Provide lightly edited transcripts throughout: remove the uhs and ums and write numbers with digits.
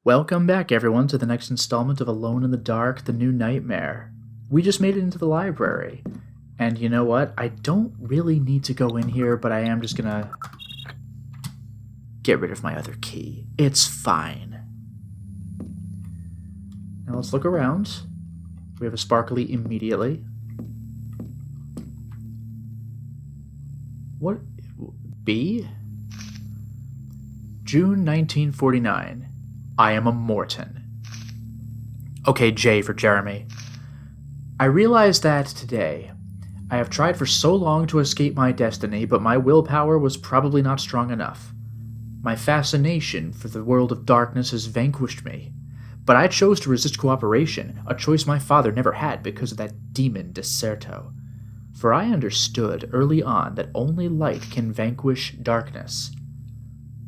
Welcome back, everyone, to the next installment of Alone in the Dark, The New Nightmare. We just made it into the library. And you know what? I don't really need to go in here, but I am just gonna get rid of my other key. It's fine. Now let's look around. We have a sparkly immediately. What? B? June 1949. I am a Morton. Okay, J for Jeremy. I realize that today. I have tried for so long to escape my destiny, but my willpower was probably not strong enough. My fascination for the world of darkness has vanquished me. But I chose to resist cooperation, a choice my father never had because of that demon Deserto. For I understood early on that only light can vanquish darkness.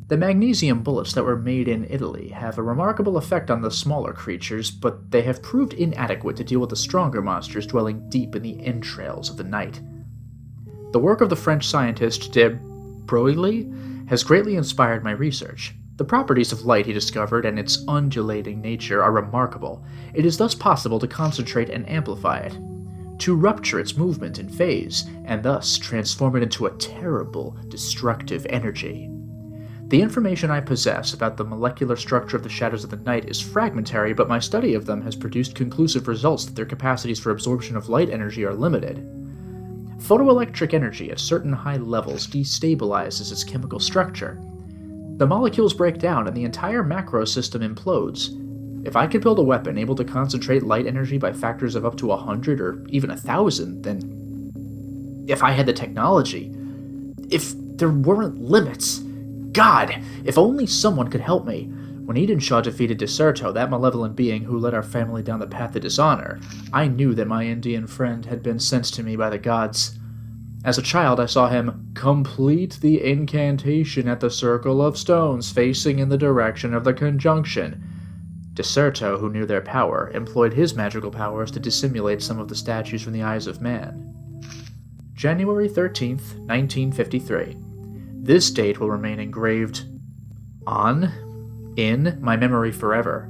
The magnesium bullets that were made in Italy have a remarkable effect on the smaller creatures, but they have proved inadequate to deal with the stronger monsters dwelling deep in the entrails of the night. The work of the French scientist de Broglie has greatly inspired my research. The properties of light he discovered and its undulating nature are remarkable. It is thus possible to concentrate and amplify it, to rupture its movement and phase, and thus transform it into a terrible, destructive energy. The information I possess about the molecular structure of the shadows of the night is fragmentary, but my study of them has produced conclusive results that their capacities for absorption of light energy are limited. Photoelectric energy at certain high levels destabilizes its chemical structure. The molecules break down and the entire macro system implodes. If I could build a weapon able to concentrate light energy by factors of up to 100 or even 1,000, then if I had the technology, if there weren't limits, God, if only someone could help me. When Edenshaw defeated Deserto, that malevolent being who led our family down the path of dishonor, I knew that my Indian friend had been sent to me by the gods. As a child, I saw him complete the incantation at the circle of stones facing in the direction of the conjunction. Deserto, who knew their power, employed his magical powers to dissimulate some of the statues from the eyes of man. January 13th, 1953. This date will remain engraved in my memory forever.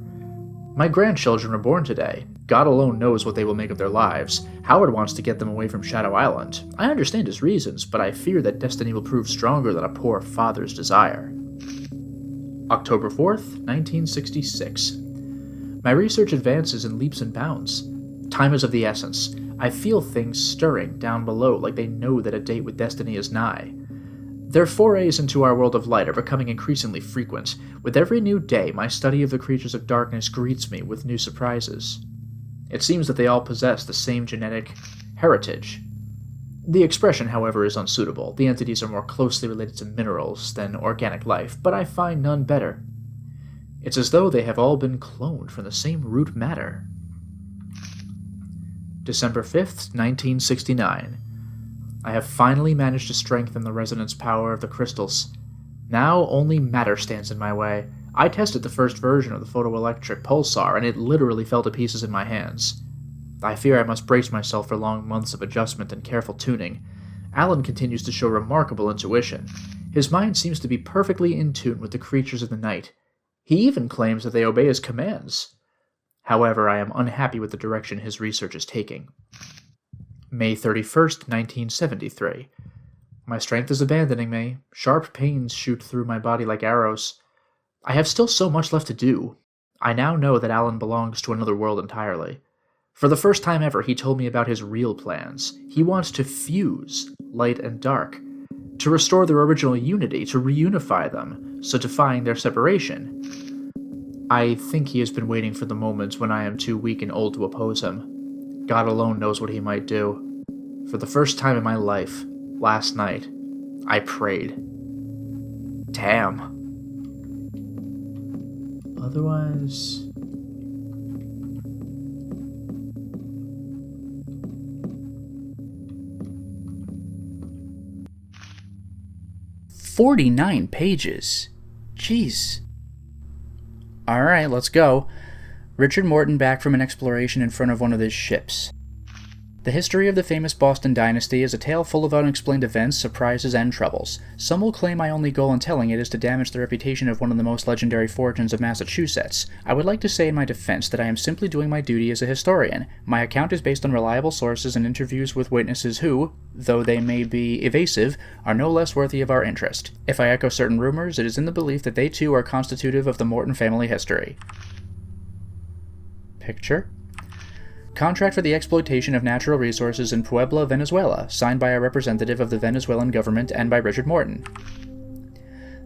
My grandchildren were born today. God alone knows what they will make of their lives. Howard wants to get them away from Shadow Island. I understand his reasons, but I fear that destiny will prove stronger than a poor father's desire. October 4th, 1966. My research advances in leaps and bounds. Time is of the essence. I feel things stirring down below like they know that a date with destiny is nigh. Their forays into our world of light are becoming increasingly frequent. With every new day, my study of the creatures of darkness greets me with new surprises. It seems that they all possess the same genetic heritage. The expression, however, is unsuitable. The entities are more closely related to minerals than organic life, but I find none better. It's as though they have all been cloned from the same root matter. December 5th, 1969. I have finally managed to strengthen the resonance power of the crystals. Now only matter stands in my way. I tested the first version of the photoelectric pulsar, and it literally fell to pieces in my hands. I fear I must brace myself for long months of adjustment and careful tuning. Alan continues to show remarkable intuition. His mind seems to be perfectly in tune with the creatures of the night. He even claims that they obey his commands. However, I am unhappy with the direction his research is taking. May 31st, 1973. My strength is abandoning me. Sharp pains shoot through my body like arrows. I have still so much left to do. I now know that Alan belongs to another world entirely. For the first time ever, he told me about his real plans. He wants to fuse light and dark, to restore their original unity, to reunify them, so defying their separation. I think he has been waiting for the moment when I am too weak and old to oppose him. God alone knows what he might do. For the first time in my life, last night, I prayed. Damn. Otherwise... "49 pages. Jeez. Alright, let's go. Richard Morton back from an exploration in front of one of his ships. The history of the famous Boston dynasty is a tale full of unexplained events, surprises, and troubles. Some will claim my only goal in telling it is to damage the reputation of one of the most legendary fortunes of Massachusetts. I would like to say in my defense that I am simply doing my duty as a historian. My account is based on reliable sources and interviews with witnesses who, though they may be evasive, are no less worthy of our interest. If I echo certain rumors, it is in the belief that they too are constitutive of the Morton family history. Picture? Contract for the exploitation of natural resources in Puebla, Venezuela, signed by a representative of the Venezuelan government and by Richard Morton.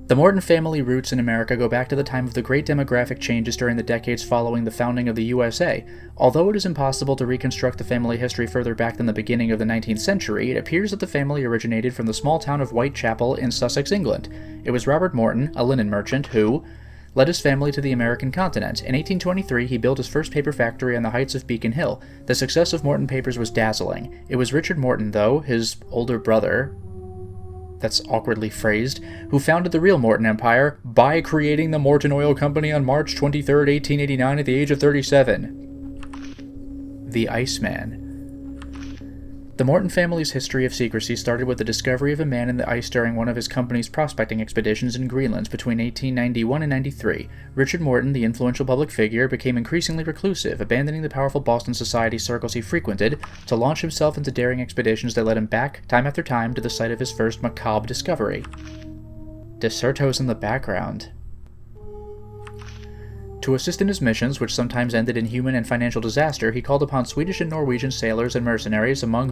The Morton family roots in America go back to the time of the great demographic changes during the decades following the founding of the USA. Although it is impossible to reconstruct the family history further back than the beginning of the 19th century, it appears that the family originated from the small town of Whitechapel in Sussex, England. It was Robert Morton, a linen merchant, who led his family to the American continent. In 1823, he built his first paper factory on the heights of Beacon Hill. The success of Morton Papers was dazzling. It was Richard Morton, though, his older brother, that's awkwardly phrased, who founded the real Morton Empire by creating the Morton Oil Company on March 23, 1889 at the age of 37. The Iceman. The Morton family's history of secrecy started with the discovery of a man in the ice during one of his company's prospecting expeditions in Greenland between 1891 and 93. Richard Morton, the influential public figure, became increasingly reclusive, abandoning the powerful Boston society circles he frequented to launch himself into daring expeditions that led him back, time after time, to the site of his first macabre discovery. Desertos in the background. To assist in his missions, which sometimes ended in human and financial disaster, he called upon Swedish and Norwegian sailors and mercenaries, among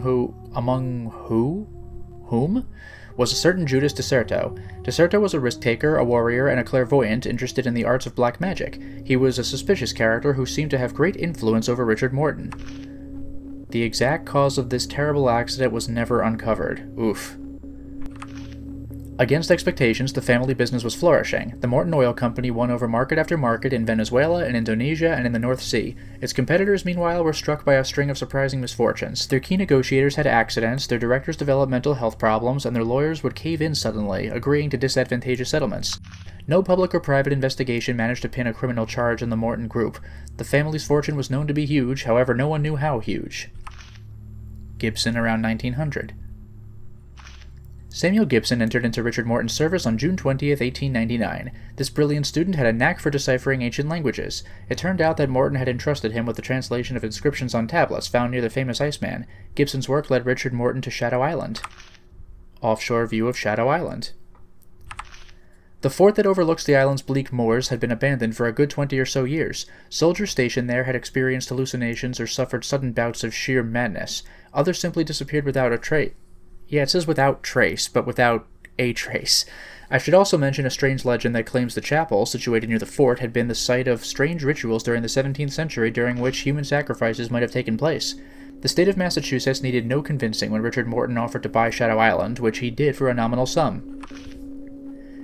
whom was a certain Judas Deserto. Deserto was a risk-taker, a warrior, and a clairvoyant interested in the arts of black magic. He was a suspicious character who seemed to have great influence over Richard Morton. The exact cause of this terrible accident was never uncovered. Oof. Against expectations, the family business was flourishing. The Morton Oil Company won over market after market in Venezuela, in Indonesia, and in the North Sea. Its competitors, meanwhile, were struck by a string of surprising misfortunes. Their key negotiators had accidents, their directors developed mental health problems, and their lawyers would cave in suddenly, agreeing to disadvantageous settlements. No public or private investigation managed to pin a criminal charge on the Morton Group. The family's fortune was known to be huge, however no one knew how huge. Gibson around 1900. Samuel Gibson entered into Richard Morton's service on June 20, 1899. This brilliant student had a knack for deciphering ancient languages. It turned out that Morton had entrusted him with the translation of inscriptions on tablets found near the famous Iceman. Gibson's work led Richard Morton to Shadow Island. Offshore view of Shadow Island. The fort that overlooks the island's bleak moors had been abandoned for a good 20 or so years. Soldiers stationed there had experienced hallucinations or suffered sudden bouts of sheer madness. Others simply disappeared without a trace. Yeah, it says without trace, but without a trace. I should also mention a strange legend that claims the chapel, situated near the fort, had been the site of strange rituals during the 17th century during which human sacrifices might have taken place. The state of Massachusetts needed no convincing when Richard Morton offered to buy Shadow Island, which he did for a nominal sum.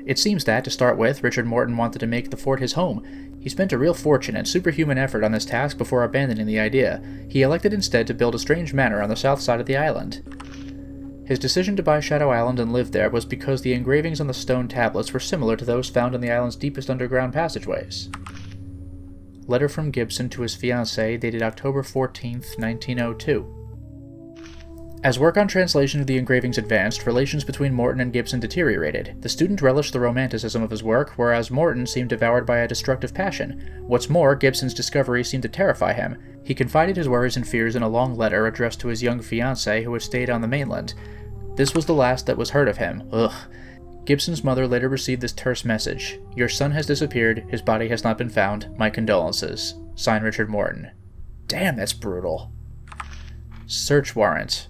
It seems that, to start with, Richard Morton wanted to make the fort his home. He spent a real fortune and superhuman effort on this task before abandoning the idea. He elected instead to build a strange manor on the south side of the island. His decision to buy Shadow Island and live there was because the engravings on the stone tablets were similar to those found in the island's deepest underground passageways. Letter from Gibson to his fiancée, dated October 14, 1902. As work on translation of the engravings advanced, relations between Morton and Gibson deteriorated. The student relished the romanticism of his work, whereas Morton seemed devoured by a destructive passion. What's more, Gibson's discovery seemed to terrify him. He confided his worries and fears in a long letter addressed to his young fiancée who had stayed on the mainland. This was the last that was heard of him. Ugh. Gibson's mother later received this terse message. "Your son has disappeared. His body has not been found. My condolences. Signed, Richard Morton." Damn, that's brutal. Search warrant.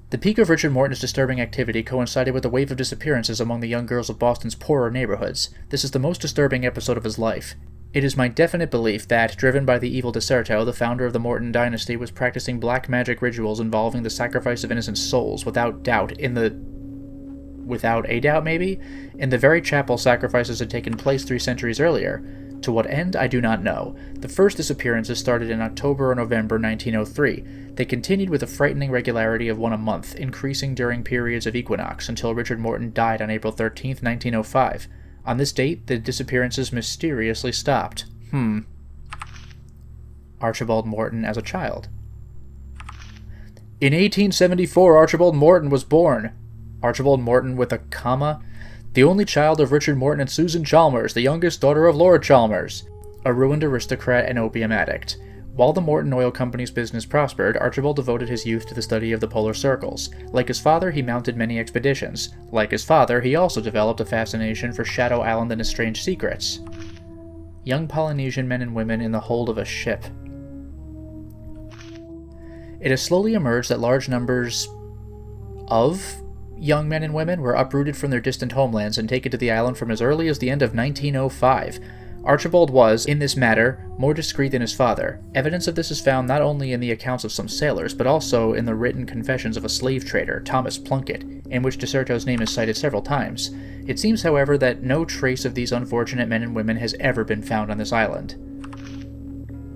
The peak of Richard Morton's disturbing activity coincided with a wave of disappearances among the young girls of Boston's poorer neighborhoods. This is the most disturbing episode of his life. It is my definite belief that, driven by the evil Deserto, the founder of the Morton dynasty was practicing black magic rituals involving the sacrifice of innocent souls, without a doubt, in the very chapel sacrifices had taken place 3 centuries earlier. To what end, I do not know. The first disappearances started in October or November 1903. They continued with a frightening regularity of one a month, increasing during periods of equinox, until Richard Morton died on April 13, 1905. On this date, the disappearances mysteriously stopped. Archibald Morton as a child. In 1874, Archibald Morton was born. Archibald Morton with a comma. The only child of Richard Morton and Susan Chalmers, the youngest daughter of Lord Chalmers, a ruined aristocrat and opium addict. While the Morton Oil Company's business prospered, Archibald devoted his youth to the study of the polar circles. Like his father, he mounted many expeditions. Like his father, he also developed a fascination for Shadow Island and its strange secrets. Young Polynesian men and women in the hold of a ship. It has slowly emerged that large numbers of young men and women were uprooted from their distant homelands and taken to the island from as early as the end of 1905. Archibald was, in this matter, more discreet than his father. Evidence of this is found not only in the accounts of some sailors, but also in the written confessions of a slave trader, Thomas Plunkett, in which De Soto's name is cited several times. It seems, however, that no trace of these unfortunate men and women has ever been found on this island.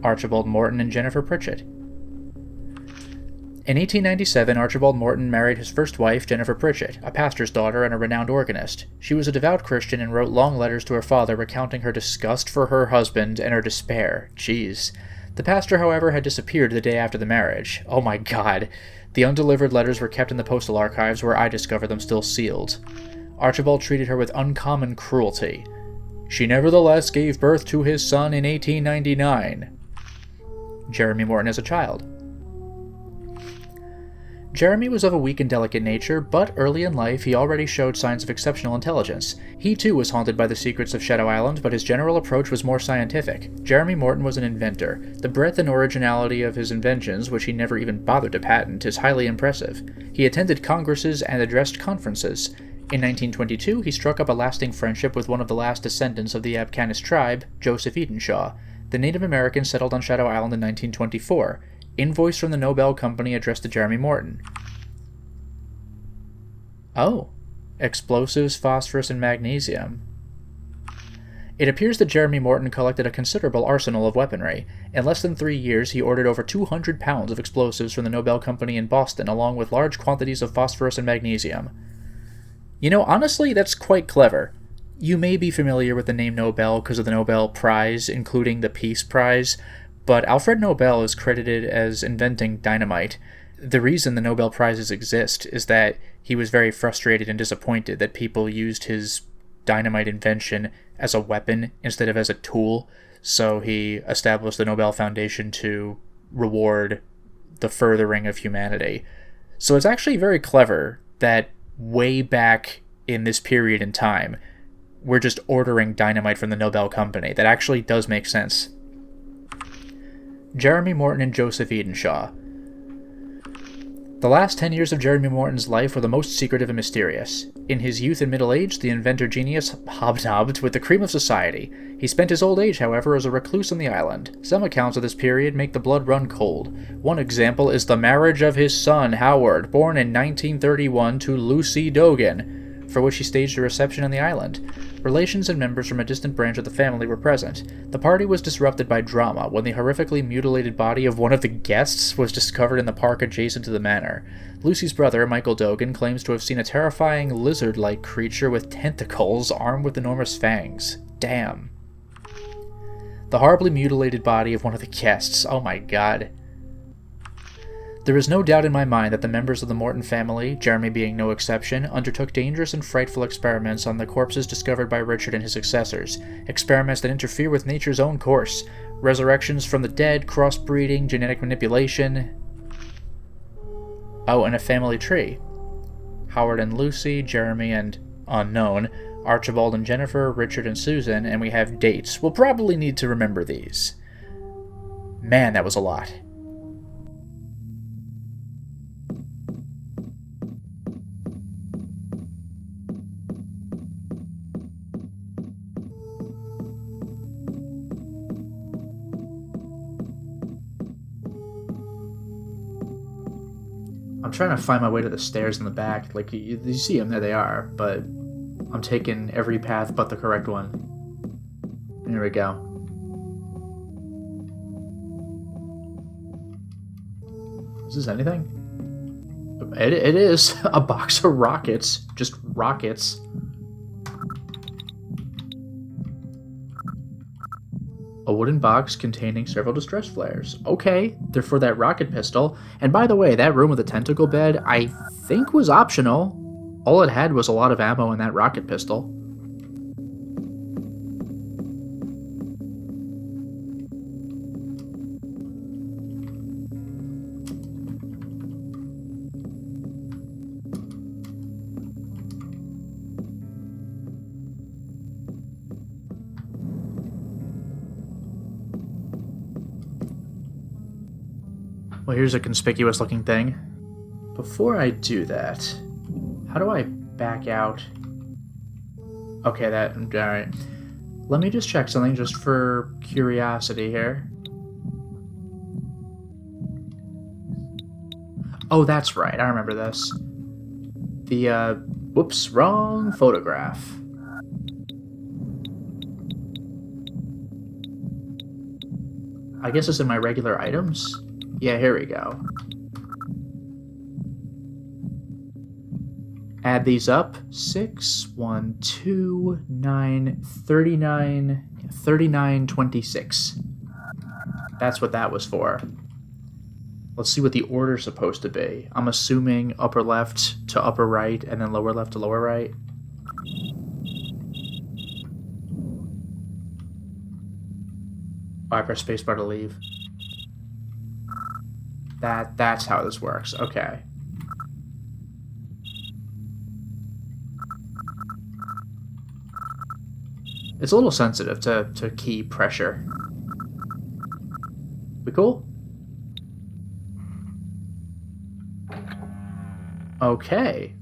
Archibald Morton and Jennifer Pritchett. In 1897, Archibald Morton married his first wife, Jennifer Pritchett, a pastor's daughter and a renowned organist. She was a devout Christian and wrote long letters to her father recounting her disgust for her husband and her despair. Jeez. The pastor, however, had disappeared the day after the marriage. Oh my god. The undelivered letters were kept in the postal archives, where I discovered them still sealed. Archibald treated her with uncommon cruelty. She nevertheless gave birth to his son in 1899. Jeremy Morton as a child. Jeremy was of a weak and delicate nature, but early in life he already showed signs of exceptional intelligence. He too was haunted by the secrets of Shadow Island, but his general approach was more scientific. Jeremy Morton was an inventor. The breadth and originality of his inventions, which he never even bothered to patent, is highly impressive. He attended congresses and addressed conferences. In 1922, he struck up a lasting friendship with one of the last descendants of the Abcanis tribe, Joseph Edenshaw. The Native Americans settled on Shadow Island in 1924. Invoice from the Nobel Company addressed to Jeremy Morton. Oh. Explosives, phosphorus, and magnesium. It appears that Jeremy Morton collected a considerable arsenal of weaponry. In less than 3 years, he ordered over 200 pounds of explosives from the Nobel Company in Boston, along with large quantities of phosphorus and magnesium. You know, honestly, that's quite clever. You may be familiar with the name Nobel because of the Nobel Prize, including the Peace Prize, but Alfred Nobel is credited as inventing dynamite. The reason the Nobel Prizes exist is that he was very frustrated and disappointed that people used his dynamite invention as a weapon instead of as a tool, so he established the Nobel Foundation to reward the furthering of humanity. So it's actually very clever that way back in this period in time, we're just ordering dynamite from the Nobel Company. That actually does make sense. Jeremy Morton and Joseph Edenshaw. The last 10 years of Jeremy Morton's life were the most secretive and mysterious. In his youth and middle age, the inventor genius hobnobbed with the cream of society. He spent his old age, however, as a recluse on the island. Some accounts of this period make the blood run cold. One example is the marriage of his son, Howard, born in 1931, to Lucy Dogan, for which he staged a reception on the island. Relations and members from a distant branch of the family were present. The party was disrupted by drama when the horrifically mutilated body of one of the guests was discovered in the park adjacent to the manor. Lucy's brother, Michael Dogan, claims to have seen a terrifying lizard-like creature with tentacles armed with enormous fangs. Damn. The horribly mutilated body of one of the guests. Oh my god. There is no doubt in my mind that the members of the Morton family, Jeremy being no exception, undertook dangerous and frightful experiments on the corpses discovered by Richard and his successors, experiments that interfere with nature's own course, resurrections from the dead, crossbreeding, genetic manipulation. Oh, and a family tree. Howard and Lucy, Jeremy and unknown, Archibald and Jennifer, Richard and Susan, and we have dates. We'll probably need to remember these. Man, that was a lot. I'm trying to find my way to the stairs in the back. Like, you see them, there they are, but I'm taking every path but the correct one. Here we go. Is this anything? It is a box of rockets. Just rockets. A wooden box containing several distress flares. Okay, they're for that rocket pistol. And by the way, that room with the tentacle bed, I think was optional. All it had was a lot of ammo and that rocket pistol. Well, here's a conspicuous looking thing. Before I do that, how do I back out? Okay, alright. Let me just check something just for curiosity here. Oh, that's right, I remember this. Whoops, wrong photograph. I guess it's in my regular items? Yeah, here we go. Add these up. 6, 1, 2, 9, 39, 39, 26. That's what that was for. Let's see what the order's supposed to be. I'm assuming upper left to upper right, and then lower left to lower right. Oh, I press spacebar to leave. That's how this works. Okay. It's a little sensitive to key pressure. We cool? Okay.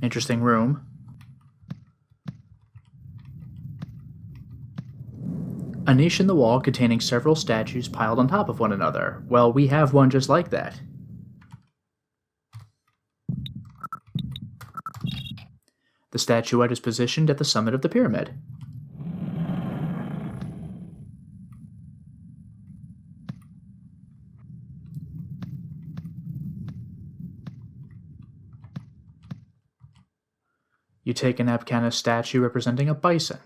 Interesting room. A niche in the wall containing several statues piled on top of one another. Well, we have one just like that. The statuette is positioned at the summit of the pyramid. You take an Epcana statue representing a bison.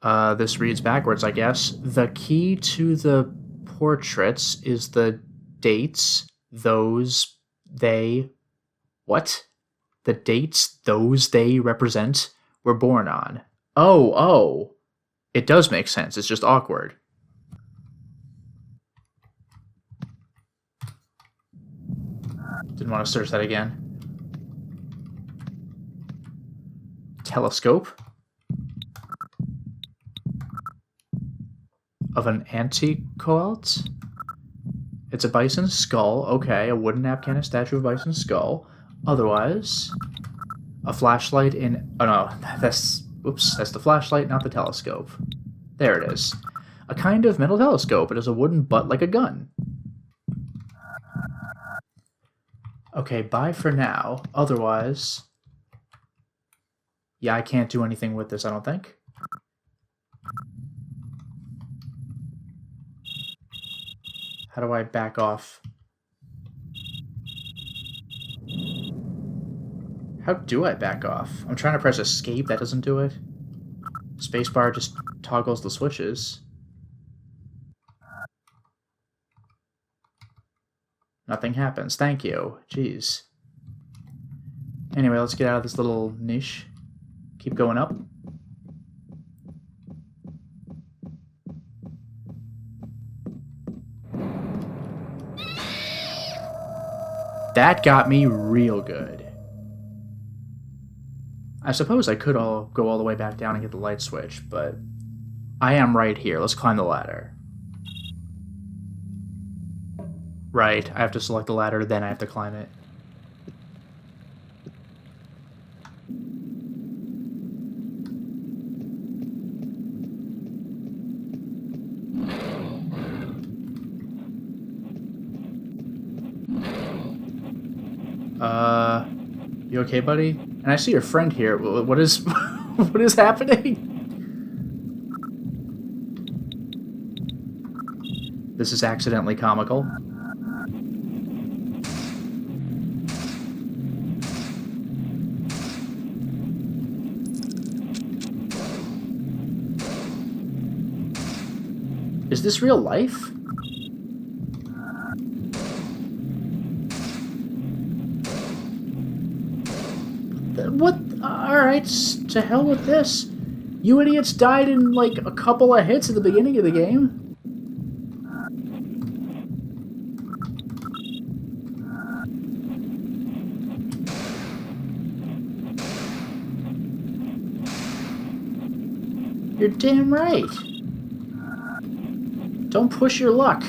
This reads backwards, I guess. The key to the portraits is the dates those they... What? The dates those they represent were born on. Oh. It does make sense. It's just awkward. Didn't want to search that again. Telescope. Of an anticoalt? It's a bison's skull. Okay, a wooden Epcana statue of a bison's skull. Otherwise, a flashlight in... Oh no, that's the flashlight, not the telescope. There it is. A kind of metal telescope. It has a wooden butt like a gun. Okay, bye for now. Otherwise... Yeah, I can't do anything with this, I don't think. How do I back off? How do I back off? I'm trying to press escape, that doesn't do it. Spacebar just toggles the switches. Nothing happens, thank you. Jeez. Anyway, let's get out of this little niche. Keep going up. That got me real good. I suppose I could go all the way back down and get the light switch, but I am right here. Let's climb the ladder. Right, I have to select the ladder, then I have to climb it. You okay, buddy? And I see your friend here. What is... what is happening? This is accidentally comical. Is this real life? What? Alright, to hell with this. You idiots died in, like, a couple of hits at the beginning of the game. You're damn right. Don't push your luck.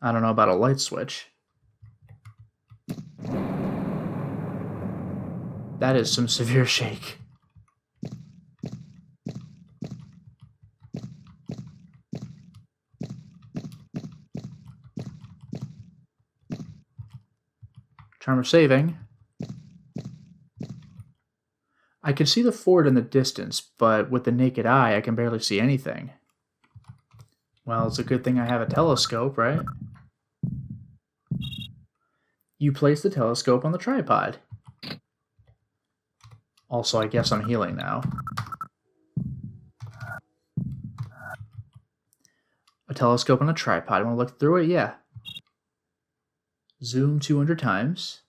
I don't know about a light switch. That is some severe shake. Charm of saving. I can see the fort in the distance, but with the naked eye, I can barely see anything. Well, it's a good thing I have a telescope, right? You place the telescope on the tripod. Also, I guess I'm healing now. A telescope on a tripod. I want to look through it? Yeah. Zoom 200 times.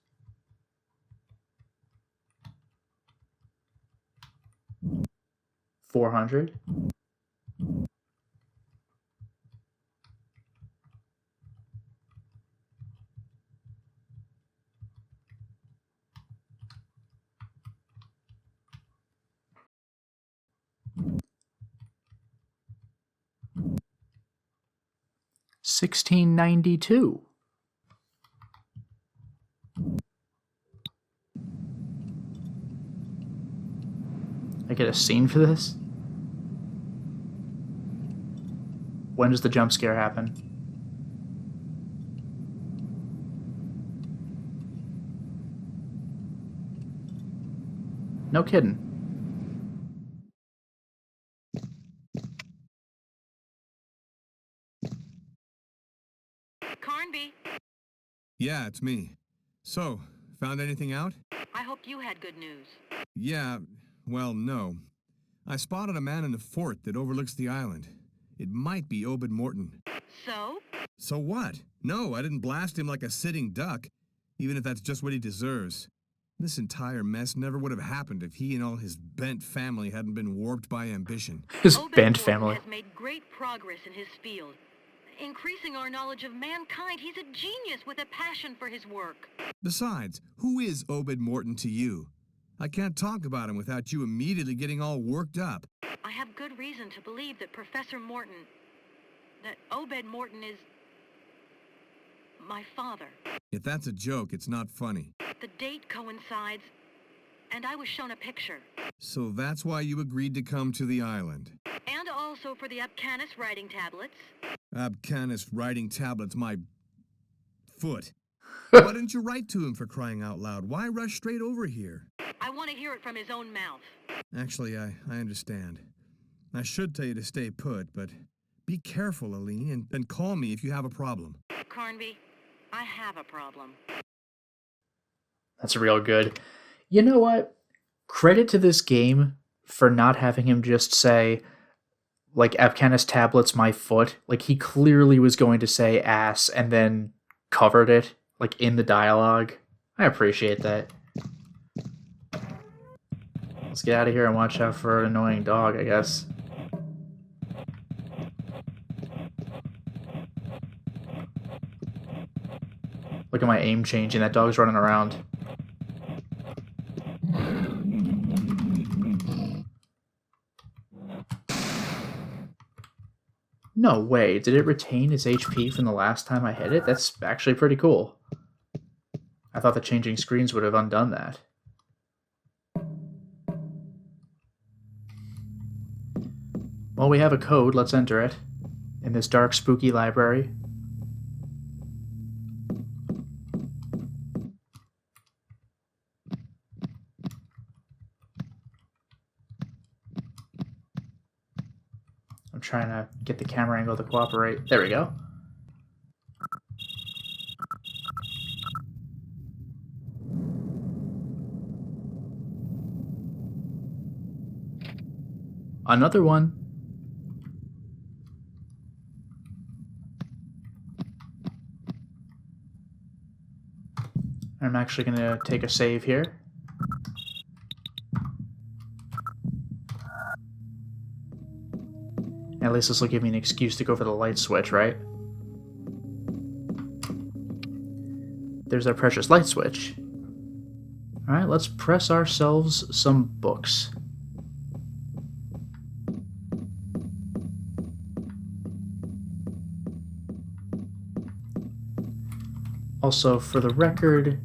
$400. $16.92. I get a scene for this? When does the jump scare happen? No kidding. Carnby. Yeah, it's me. So, found anything out? I hoped you had good news. Yeah, well, no. I spotted a man in the fort that overlooks the island. It might be Obed Morton. So? So what? No, I didn't blast him like a sitting duck, even if that's just what he deserves. This entire mess never would have happened if he and all his bent family hadn't been warped by ambition. His Obed bent Morton family. has made great progress in his field. Increasing our knowledge of mankind, he's a genius with a passion for his work. Besides, who is Obed Morton to you? I can't talk about him without you immediately getting all worked up. I have good reason to believe that that Obed Morton is my father. If that's a joke, it's not funny. The date coincides, and I was shown a picture. So that's why you agreed to come to the island. And also for the Abcanis writing tablets. Abcanis writing tablets, my foot. Why didn't you write to him, for crying out loud? Why rush straight over here? I want to hear it from his own mouth. Actually, I understand. I should tell you to stay put, but be careful, Aline, and call me if you have a problem. Carnby, I have a problem. That's real good. You know what? Credit to this game for not having him just say, like, Abcanis tablets my foot. Like, he clearly was going to say ass and then covered it, like, in the dialogue. I appreciate that. Let's get out of here and watch out for an annoying dog, I guess. Look at my aim changing. That dog's running around. No way. Did it retain its HP from the last time I hit it? That's actually pretty cool. I thought the changing screens would have undone that. Well, we have a code. Let's enter it. In this dark, spooky library. trying to get the camera angle to cooperate. There we go. Another one. I'm actually going to take a save here. At least this will give me an excuse to go for the light switch, right? There's our precious light switch. Alright, let's press ourselves some books. Also, for the record,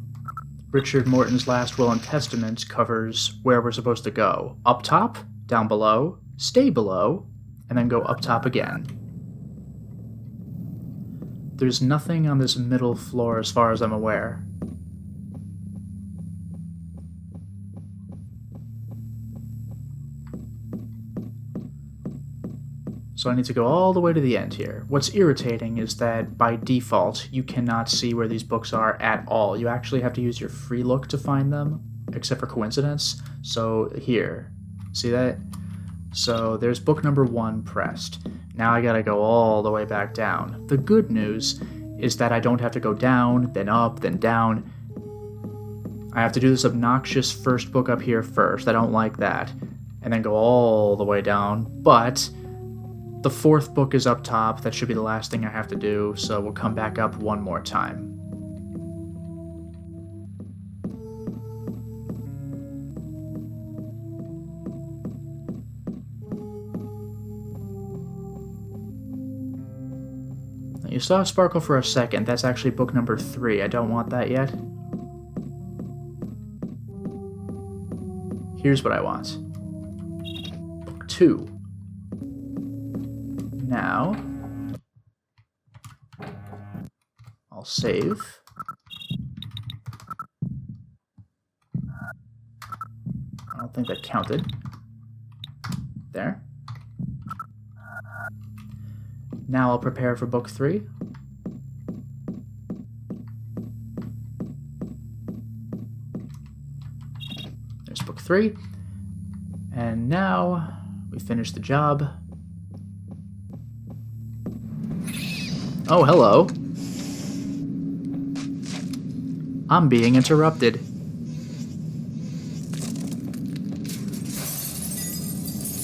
Richard Morton's last will and testament covers where we're supposed to go. Up top, down below, stay below, and then go up top again. There's nothing on this middle floor as far as I'm aware. So I need to go all the way to the end here. What's irritating is that by default, you cannot see where these books are at all. You actually have to use your free look to find them, except for coincidence. So here, see that? So there's book number 1 pressed. Now I gotta go all the way back down. The good news is that I don't have to go down, then up, then down. I have to do this obnoxious first book up here first. I don't like that. And then go all the way down. But the 4th book is up top. That should be the last thing I have to do. So we'll come back up one more time. You saw a sparkle for a second. That's actually book number 3. I don't want that yet. Here's what I want. Book 2. Now, I'll save. I don't think that counted. There. Now I'll prepare for book 3. There's book 3. And now we finish the job. Oh, hello. I'm being interrupted.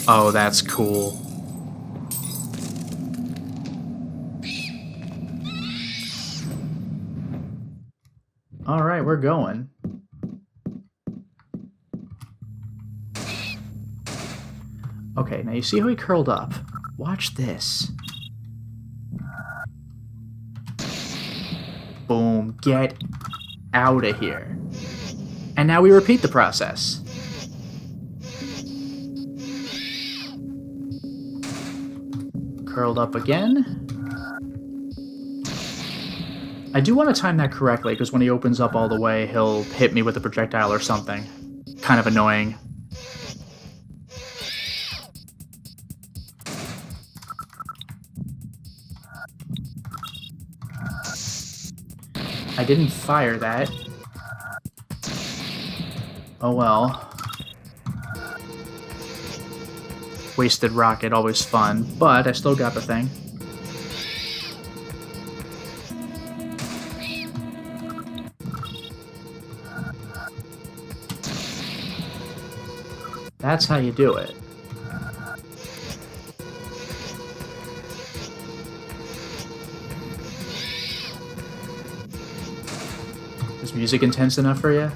Oh, that's cool. Alright, we're going. Okay, now you see how he curled up? Watch this. Boom, get out of here. And now we repeat the process. Curled up again. I do want to time that correctly, because when he opens up all the way, he'll hit me with a projectile or something. Kind of annoying. I didn't fire that. Oh well. Wasted rocket, always fun, but I still got the thing. That's how you do it. Is music intense enough for you?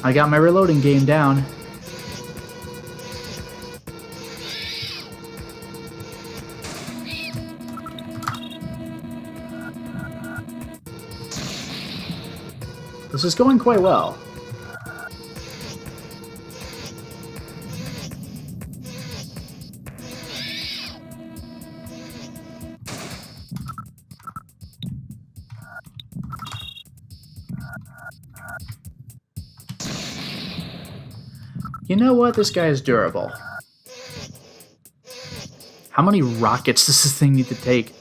I got my reloading game down. This is going quite well. You know what? This guy is durable. How many rockets does this thing need to take?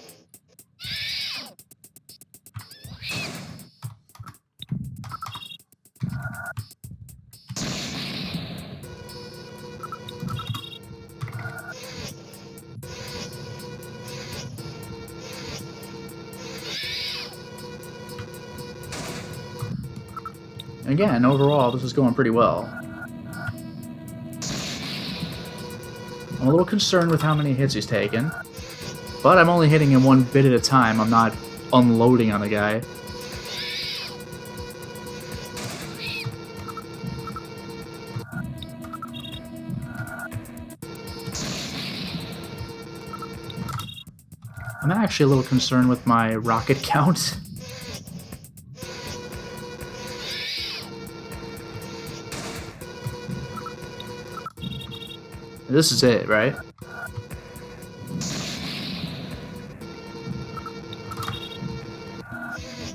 Again, overall, this is going pretty well. I'm a little concerned with how many hits he's taken, but I'm only hitting him one bit at a time. I'm not unloading on the guy. I'm actually a little concerned with my rocket count. This is it, right?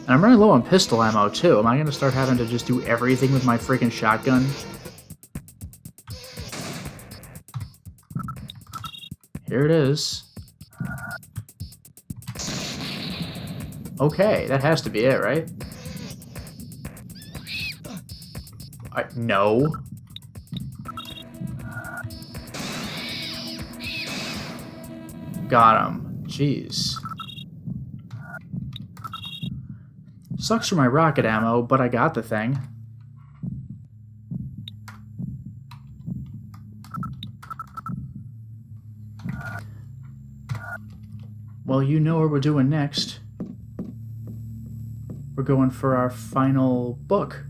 And I'm running low on pistol ammo, too. Am I going to start having to just do everything with my freaking shotgun? Here it is. Okay, that has to be it, right? No. Got him. Jeez. Sucks for my rocket ammo, but I got the thing. Well, you know what we're doing next. We're going for our final book.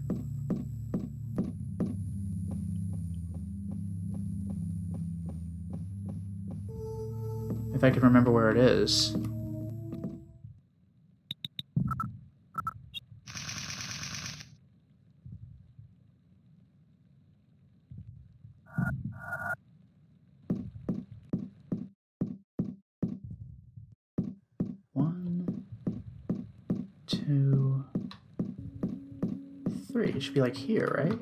If I can remember where it is. One, two, three. It should be like here, right?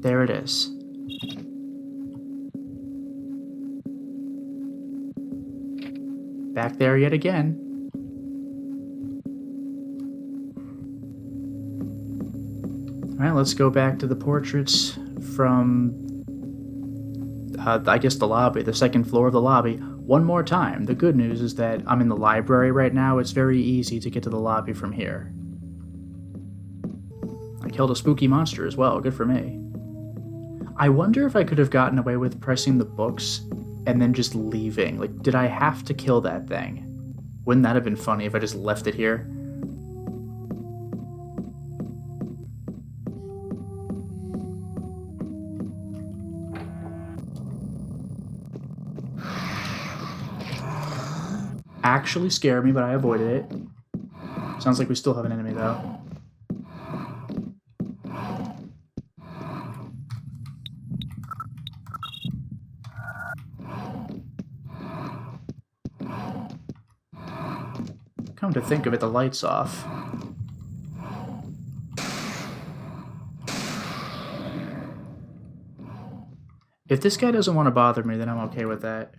There it is. Back there yet again. Alright, let's go back to the portraits from, I guess the lobby, the second floor of the lobby, one more time. The good news is that I'm in the library right now. It's very easy to get to the lobby from here. I killed a spooky monster as well. Good for me. I wonder if I could have gotten away with pressing the books and then just leaving. Like, did I have to kill that thing? Wouldn't that have been funny if I just left it here? Actually scared me, but I avoided it. Sounds like we still have an enemy, though. Come to think of it, the light's off. If this guy doesn't want to bother me, then I'm okay with that.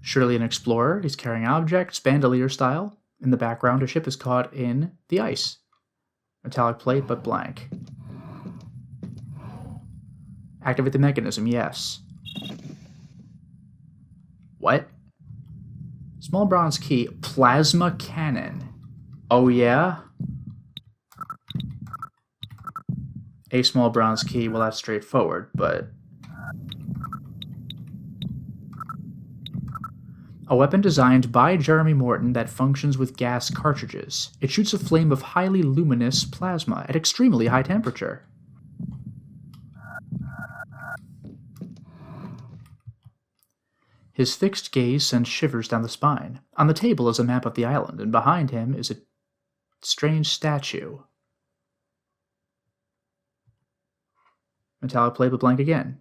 Surely an explorer. He's carrying objects, bandolier style. In the background, a ship is caught in the ice. Metallic plate, but blank. Activate the mechanism, yes. What? Small bronze key. Plasma cannon. Oh, yeah? A small bronze key. Well, that's straightforward, but... A weapon designed by Jeremy Morton that functions with gas cartridges. It shoots a flame of highly luminous plasma at extremely high temperature. His fixed gaze sends shivers down the spine. On the table is a map of the island, and behind him is a strange statue. Metallic plate, but blank again.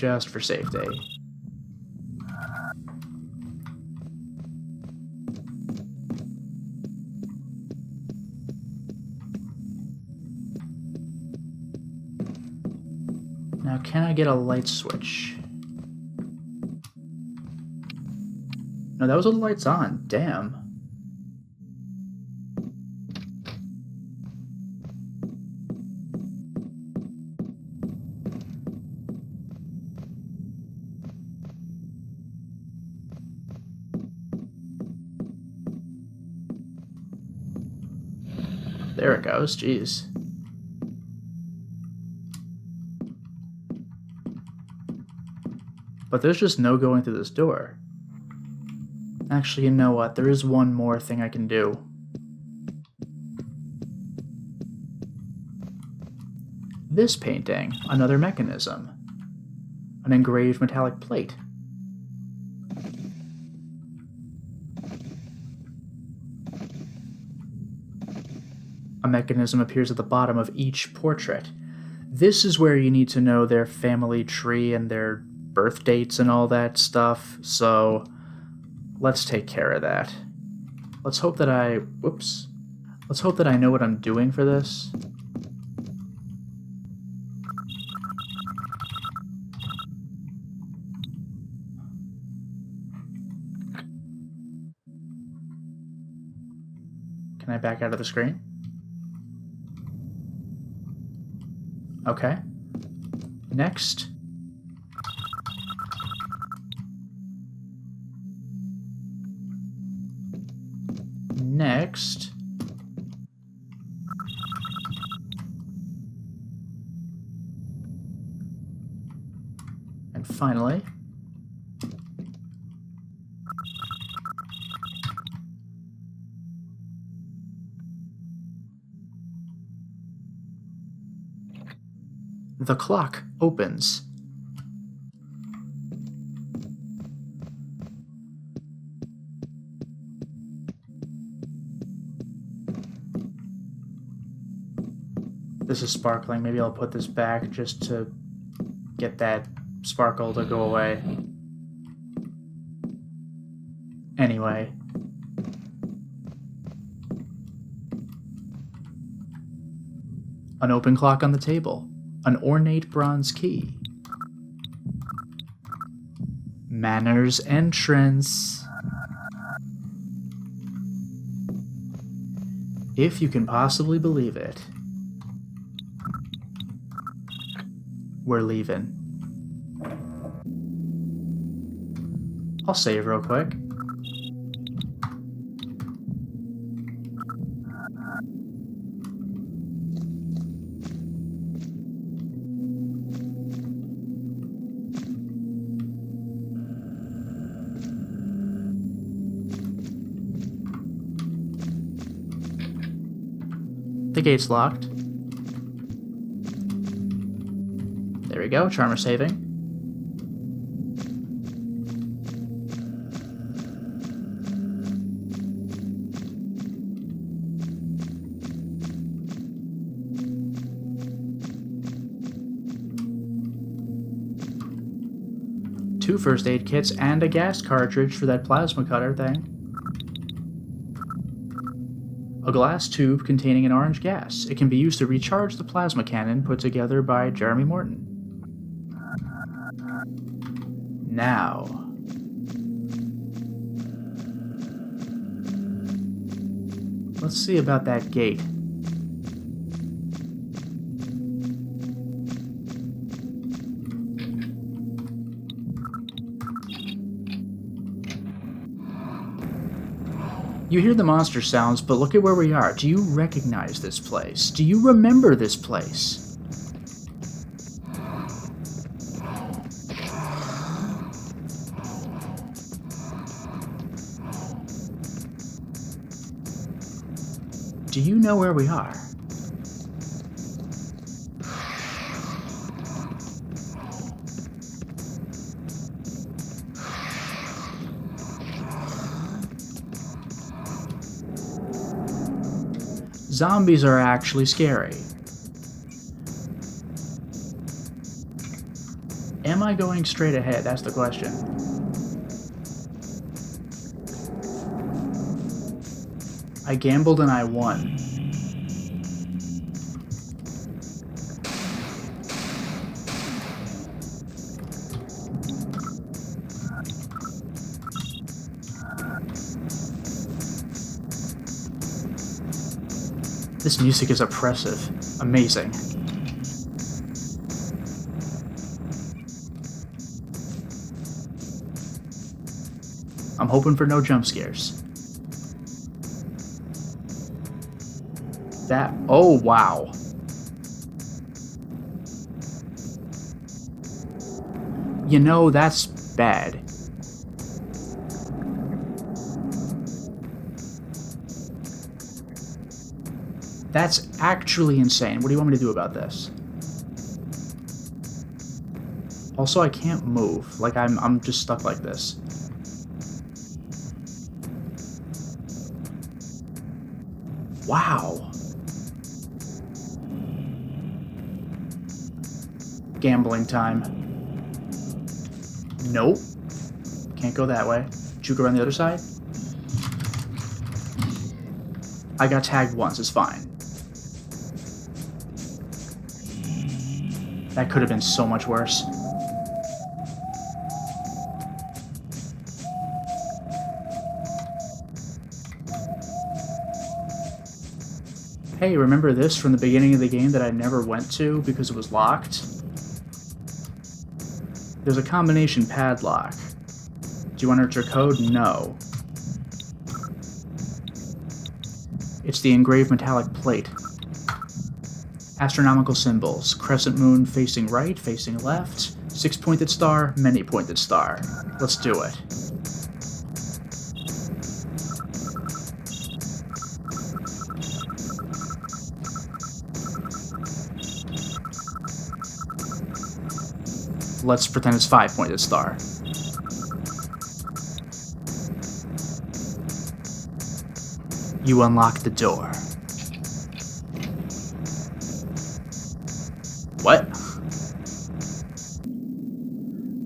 just for safety. Now, can I get a light switch? No, that was all the lights on. Damn. There it goes. Jeez. But there's just no going through this door. Actually, you know what? There is one more thing I can do. This painting, another mechanism. An engraved metallic plate. A mechanism appears at the bottom of each portrait. This is where you need to know their family tree and their birth dates and all that stuff, so let's take care of that. Let's hope that I know what I'm doing for this. Can I back out of the screen? Okay. Next. Next. And finally. The clock opens. This is sparkling. Maybe I'll put this back just to get that sparkle to go away. Anyway. An open clock on the table. An ornate bronze key. Manor's entrance. If you can possibly believe it. We're leaving. I'll save real quick. The gate's locked. There we go, charmer saving. Two first aid kits and a gas cartridge for that plasma cutter thing. A glass tube containing an orange gas. It can be used to recharge the plasma cannon put together by Jeremy Morton. Now. Let's see about that gate. You hear the monster sounds, but look at where we are. Do you recognize this place? Do you remember this place? Do you know where we are? Zombies are actually scary. Am am I going straight ahead? That's the question. I gambled and I won. This music is oppressive. Amazing. I'm hoping for no jump scares. That... oh, wow. You know, that's bad. That's actually insane. What do you want me to do about this? Also, I can't move. Like, I'm just stuck like this. Wow. Gambling time. Nope. Can't go that way. Should we go around the other side? I got tagged once, it's fine. That could have been so much worse. Hey, remember this from the beginning of the game that I never went to because it was locked? There's a combination padlock. Do you want to enter your code? No. It's the engraved metallic plate. Astronomical symbols. Crescent moon facing right, facing left. 6-pointed star, many-pointed star. Let's do it. Let's pretend it's 5-pointed star. You unlock the door. What?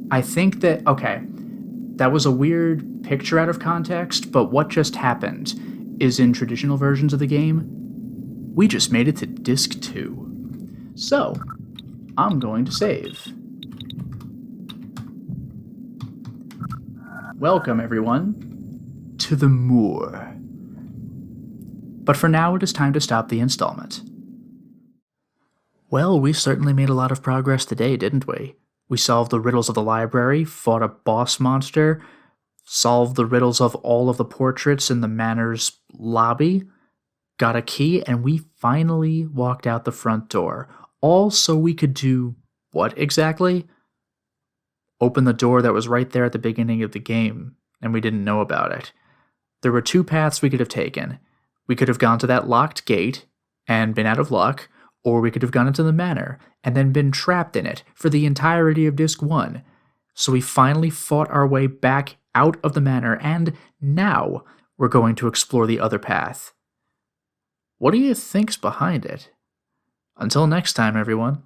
I think that... okay. That was a weird picture out of context, but what just happened is in traditional versions of the game, we just made it to Disc 2. So, I'm going to save. Welcome, everyone, to the moor. But for now, it is time to stop the installment. Well, we certainly made a lot of progress today, didn't we? We solved the riddles of the library, fought a boss monster, solved the riddles of all of the portraits in the Manor's lobby, got a key, and we finally walked out the front door. All so we could do what exactly? Open the door that was right there at the beginning of the game, and we didn't know about it. There were two paths we could have taken. We could have gone to that locked gate and been out of luck, or we could have gone into the manor and then been trapped in it for the entirety of Disc 1. So we finally fought our way back out of the manor, and now we're going to explore the other path. What do you think's behind it? Until next time, everyone.